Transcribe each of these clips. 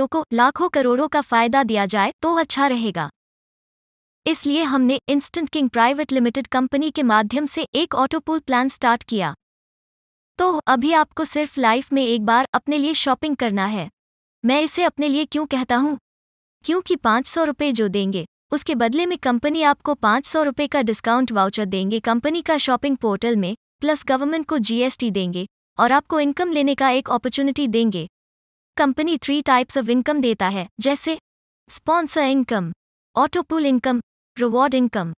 को लाखों करोड़ों का फायदा दिया जाए तो अच्छा रहेगा। इसलिए हमने instant king private limited company के माध्यम से एक ऑटोपूल प्लान स्टार्ट किया। तो अभी आपको सिर्फ लाइफ में एक बार अपने लिए शॉपिंग करना है। मैं इसे अपने लिए क्यों कहता हूँ? क्योंकि 500 रुपये जो देंगे उसके बदले में कंपनी आपको 500 रुपये का डिस्काउंट वाउचर देंगे कंपनी का शॉपिंग पोर्टल में, प्लस गवर्नमेंट को जीएसटी देंगे और आपको इनकम लेने का एक अपॉर्चुनिटी देंगे। कंपनी 3 टाइप्स ऑफ इनकम देता है, जैसे sponsor income, autopool income, reward income.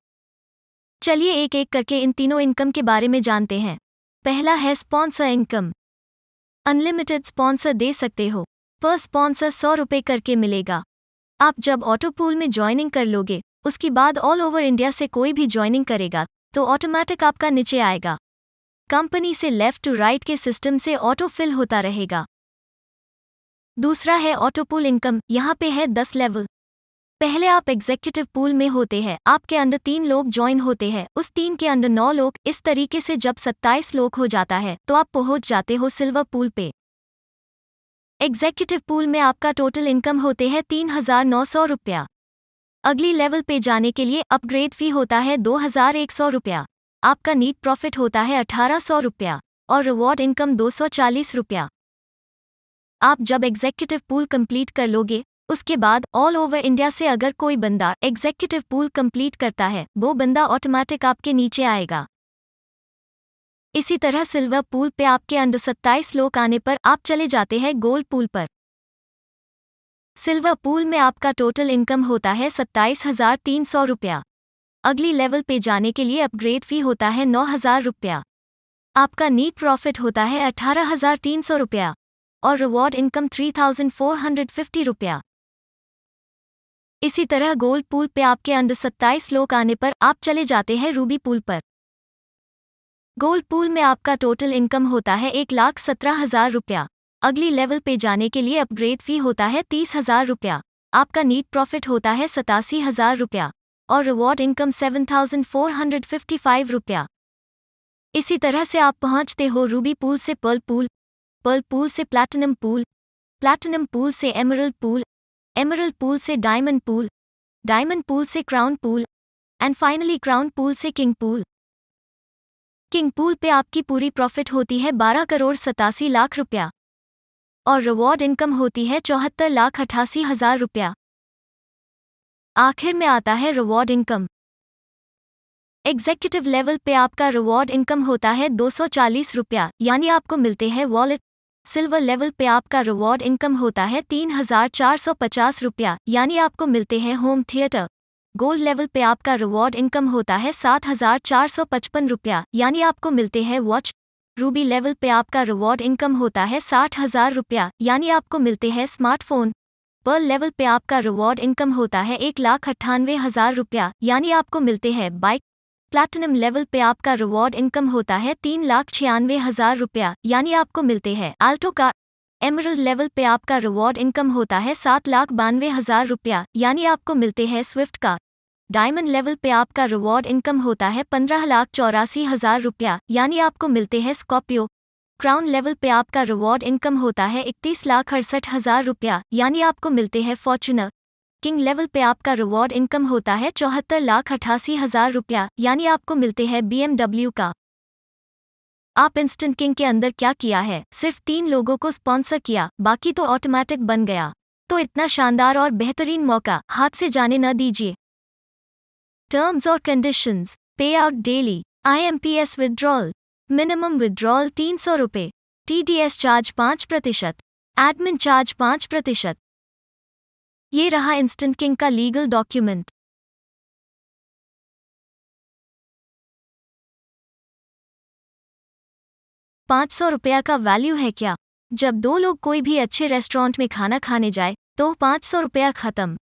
चलिए एक एक करके इन तीनों इनकम के बारे में जानते हैं। पहला है स्पॉन्सर इनकम। अनलिमिटेड स्पॉन्सर दे सकते हो, पर स्पॉन्सर 100 रुपये करके मिलेगा। आप जब ऑटोपूल में ज्वाइनिंग कर लोगे, उसके बाद ऑल ओवर इंडिया से कोई भी ज्वाइनिंग करेगा तो ऑटोमेटिक आपका नीचे आएगा। कंपनी से लेफ्ट टू राइट के सिस्टम से ऑटो फिल होता रहेगा। दूसरा है ऑटोपूल इनकम। यहाँ पे है 10 लेवल। पहले आप एग्जीक्यूटिव पूल में होते हैं, आपके अंडर 3 लोग ज्वाइन होते हैं, उस 3 के अंडर 9 लोग। इस तरीके से जब 27 लोग हो जाता है तो आप पहुंच जाते हो सिल्वर पूल पे। एग्जीक्यूटिव पूल में आपका टोटल इनकम होते हैं 3,900 रुपया। अगली लेवल पे जाने के लिए अपग्रेड फी होता है 2,100 रुपया। आपका नीट प्रॉफिट होता है 1,800 रुपया और रिवॉर्ड इनकम 240 रुपया। आप जब एग्जीक्यूटिव पूल कंप्लीट कर लोगे, उसके बाद ऑल ओवर इंडिया से अगर कोई बंदा एग्जीक्यूटिव पूल कंप्लीट करता है, वो बंदा ऑटोमेटिक आपके नीचे आएगा। इसी तरह सिल्वर पूल पे आपके अंडर 27 लोग आने पर आप चले जाते हैं गोल्ड पूल पर। सिल्वर पूल में आपका टोटल इनकम होता है 27,300 रुपया। अगली लेवल पे जाने के लिए अपग्रेड फी होता है 9,000 रुपया। आपका नीट प्रॉफिट होता है 18,300 रुपया और रिवॉर्ड इनकम 3,450 रुपया। इसी तरह गोल्ड पूल पे आपके अंडर 27 लोग आने पर आप चले जाते हैं रूबी पूल पर। गोल्ड पूल में आपका टोटल इनकम होता है 1,17,000 रुपया। अगली लेवल पे जाने के लिए अपग्रेड फी होता है 30,000 रुपया। आपका नीट प्रॉफिट होता है 87,000 रुपया और रिवॉर्ड इनकम 7,455 रुपया। इसी तरह से आप पहुंचते हो रूबी पूल से पर्ल पूल, पर्ल पूल से प्लैटिनम पूल, प्लैटिनम पूल से एमरल्ड पूल, एमरल्ड पूल से डायमंड पूल, डायमंड पूल से crown pool and finally crown pool से किंग पूल। किंग पूल पे आपकी पूरी प्रॉफिट होती है 12,87,00,000 रुपया और रिवॉर्ड इनकम होती है 74,88,000 रुपया। आखिर में आता है रिवॉर्ड इनकम। एग्जीक्यूटिव लेवल पे आपका रिवॉर्ड इनकम होता है 240 रुपया, यानी आपको मिलते हैं वॉलेट। सिल्वर लेवल पे आपका रिवॉर्ड इनकम होता है 3,450 रुपया, यानी आपको मिलते हैं होम थिएटर। गोल्ड लेवल पे आपका रिवॉर्ड इनकम होता है 7,455 रुपया, यानी आपको मिलते हैं वॉच। रूबी लेवल पे आपका रिवॉर्ड इनकम होता है 60,000 रुपया, यानी आपको मिलते हैं स्मार्टफोन। पर्ल लेवल पे आपका रिवॉर्ड इनकम होता है 1,98,000 रुपया, यानी आपको मिलते हैं बाइक। प्लैटिनम लेवल पे आपका रिवॉर्ड इनकम होता है 3,96,000 रुपया, यानी आपको मिलते हैं आल्टो कार। एमरल्ड लेवल पे आपका रिवॉर्ड इनकम होता है 7,92,000 रुपया, यानी आपको मिलते हैं स्विफ्ट कार। डायमंड लेवल पे आपका रिवॉर्ड इनकम होता है 15,84,000 रुपया, यानी आपको मिलते हैं स्कॉर्पियो। क्राउन लेवल पे आपका रिवॉर्ड इनकम होता है 31,68,000 रुपया, यानी आपको मिलते हैं फॉर्च्यूनर। किंग लेवल पे आपका रिवॉर्ड इनकम होता है 74,88,000 रुपया, यानी आपको मिलते हैं BMW का। आप इंस्टेंट किंग के अंदर क्या किया है? सिर्फ 3 लोगों को स्पॉन्सर किया, बाकी तो ऑटोमेटिक बन गया। तो इतना शानदार और बेहतरीन मौका हाथ से जाने न दीजिए। टर्म्स और कंडीशंस। पे out daily, IMPS withdrawal, minimum withdrawal 300 रुपये, TDS चार्ज 5%, एडमिन चार्ज 5%। ये रहा इंस्टेंट किंग का लीगल डॉक्यूमेंट। ₹500 का वैल्यू है क्या? जब 2 लोग कोई भी अच्छे रेस्टोरेंट में खाना खाने जाए तो ₹500 खत्म।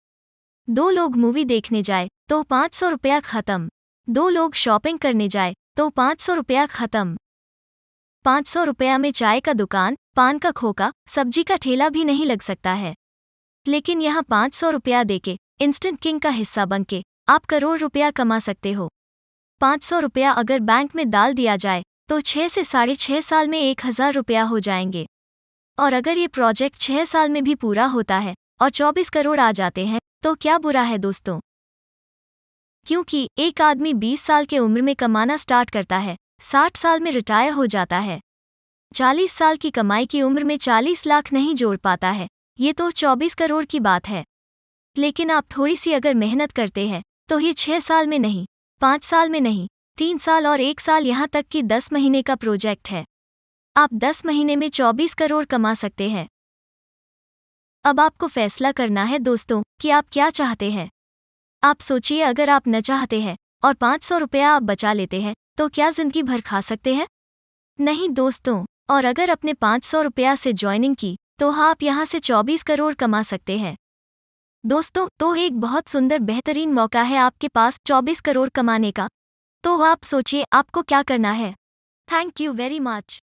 2 लोग मूवी देखने जाए तो ₹500 खत्म। 2 लोग शॉपिंग करने जाए तो ₹500 खत्म। ₹500 में चाय का दुकान, पान का खोका, सब्जी का ठेला भी नहीं लग सकता है। लेकिन यहाँ ₹500 देके इंस्टेंट किंग का हिस्सा बनके आप करोड़ रुपया कमा सकते हो। ₹500 अगर बैंक में डाल दिया जाए तो 6 से 6.5 साल में ₹1,000 हो जाएंगे। और अगर ये प्रोजेक्ट 6 साल में भी पूरा होता है और 24 करोड़ आ जाते हैं, तो क्या बुरा है दोस्तों? क्योंकि एक आदमी 20 साल के उम्र में कमाना स्टार्ट करता है, 60 साल में रिटायर हो जाता है, 40 साल की कमाई की उम्र में 40 लाख नहीं जोड़ पाता है, ये तो 24 करोड़ की बात है। लेकिन आप थोड़ी सी अगर मेहनत करते हैं, तो ये 6 साल में नहीं, 5 साल में नहीं, 3 साल और 1 साल यहाँ तक कि 10 महीने का प्रोजेक्ट है। आप 10 महीने में 24 करोड़ कमा सकते हैं। अब आपको फैसला करना है दोस्तों कि आप क्या चाहते हैं। आप सोचिए, अगर आप न चाहते हैं और 500 रुपया आप बचा लेते हैं, तो क्या जिंदगी भर खा सकते हैं? नहीं दोस्तों। और अगर अपने 500 रुपया से ज्वाइनिंग की, तो हाँ, आप यहाँ से 24 करोड़ कमा सकते हैं। दोस्तों, तो एक बहुत सुंदर बेहतरीन मौका है आपके पास 24 करोड़ कमाने का। तो आप सोचिए आपको क्या करना है। Thank you very much.